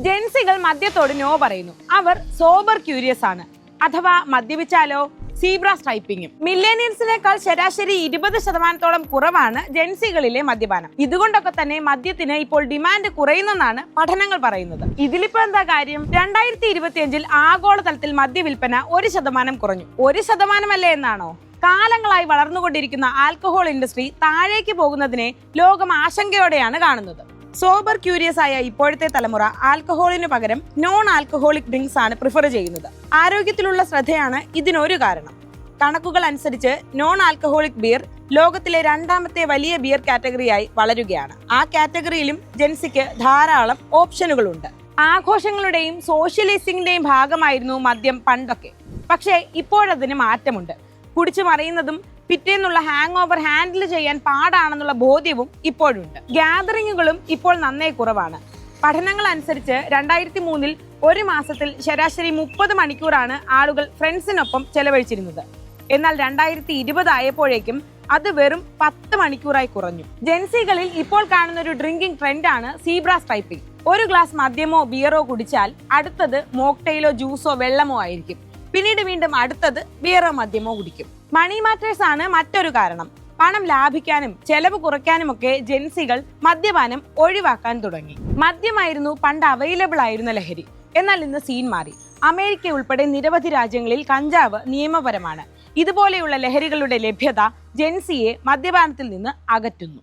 ജെൻസികൾ മദ്യത്തോട് no പറയുന്നു. അവർ sober curious ആണ്, അഥവാ മദ്യപിച്ചാലോ സീബ്ര സ്ട്രൈപ്പിംഗും. മില്ലേനിയൽസിനേക്കാൾ ശരാശരി 20% കുറവാണ് ജെൻസികളിലെ മദ്യപാനം. ഇതുകൊണ്ടൊക്കെ തന്നെ മദ്യത്തിന് ഇപ്പോൾ ഡിമാൻഡ് കുറയുന്നെന്നാണ് പഠനങ്ങൾ പറയുന്നത്. ഇതിലിപ്പോ എന്താ കാര്യം? 2025 ആഗോളതലത്തിൽ മദ്യവിൽപ്പന 1% കുറഞ്ഞു. 1% എന്നാണോ? കാലങ്ങളായി വളർന്നുകൊണ്ടിരിക്കുന്ന ആൽക്കഹോൾ ഇൻഡസ്ട്രി താഴേക്ക് പോകുന്നതിനെ ലോകം ആശങ്കയോടെയാണ് കാണുന്നത്. സോബർ ക്യൂരിയസ് ആയ ഇപ്പോഴത്തെ തലമുറ ആൽക്കഹോളിന് പകരം നോൺ ആൽക്കഹോളിക് ഡ്രിങ്ക്സ് ആണ് പ്രിഫർ ചെയ്യുന്നത്. ആരോഗ്യത്തിലുള്ള ശ്രദ്ധയാണ് ഇതിനൊരു കാരണം. കണക്കുകൾ അനുസരിച്ച് നോൺ ആൽക്കഹോളിക് ബിയർ ലോകത്തിലെ 2ാമത്തെ വലിയ ബിയർ കാറ്റഗറിയായി വളരുകയാണ്. ആ കാറ്റഗറിയിലും ജെൻസിക്ക് ധാരാളം ഓപ്ഷനുകളുണ്ട്. ആഘോഷങ്ങളുടെയും സോഷ്യലൈസിംഗിന്റെയും ഭാഗമായിരുന്നു മദ്യം പണ്ടൊക്കെ. പക്ഷേ ഇപ്പോഴതിന് മാറ്റമുണ്ട്. കുടിച്ചു മറിയുന്നതും പിറ്റേന്നുള്ള ഹാങ് ഓവർ ഹാൻഡിൽ ചെയ്യാൻ പാടാണെന്നുള്ള ബോധ്യവും ഇപ്പോഴുണ്ട്. ഗ്യാതറിങ്ങുകളും ഇപ്പോൾ നന്നേ കുറവാണ്. പഠനങ്ങൾ അനുസരിച്ച് 2003 ഒരു മാസത്തിൽ ശരാശരി 30 മണിക്കൂറാണ് ആളുകൾ ഫ്രണ്ട്സിനൊപ്പം ചെലവഴിച്ചിരുന്നത്. എന്നാൽ 2020 ആയപ്പോഴേക്കും അത് വെറും 10 മണിക്കൂറായി കുറഞ്ഞു. ജെൻസികളിൽ ഇപ്പോൾ കാണുന്ന ഒരു ഡ്രിങ്കിംഗ് ട്രെൻഡാണ് സീബ്ര സ്ട്രൈപ്പിംഗ്. ഒരു ഗ്ലാസ് മദ്യമോ ബിയറോ കുടിച്ചാൽ അടുത്തത് മോക്ടെയിലോ ജ്യൂസോ വെള്ളമോ ആയിരിക്കും. പിന്നീട് വീണ്ടും അടുത്തത് ബിയറോ മദ്യമോ കുടിക്കും. മണി മാറ്റേഴ്സ് ആണ് മറ്റൊരു കാരണം. പണം ലാഭിക്കാനും ചെലവ് കുറയ്ക്കാനുമൊക്കെ ജെൻസികൾ മദ്യപാനം ഒഴിവാക്കാൻ തുടങ്ങി. മദ്യമായിരുന്നു പണ്ട് അവൈലബിൾ ആയിരുന്ന ലഹരി. എന്നാൽ ഇന്ന് സീൻ മാറി. അമേരിക്ക ഉൾപ്പെടെ നിരവധി രാജ്യങ്ങളിൽ കഞ്ചാവ് നിയമപരമാണ്. ഇതുപോലെയുള്ള ലഹരികളുടെ ലഭ്യത ജെൻസിയെ മദ്യപാനത്തിൽ നിന്ന് അകറ്റുന്നു.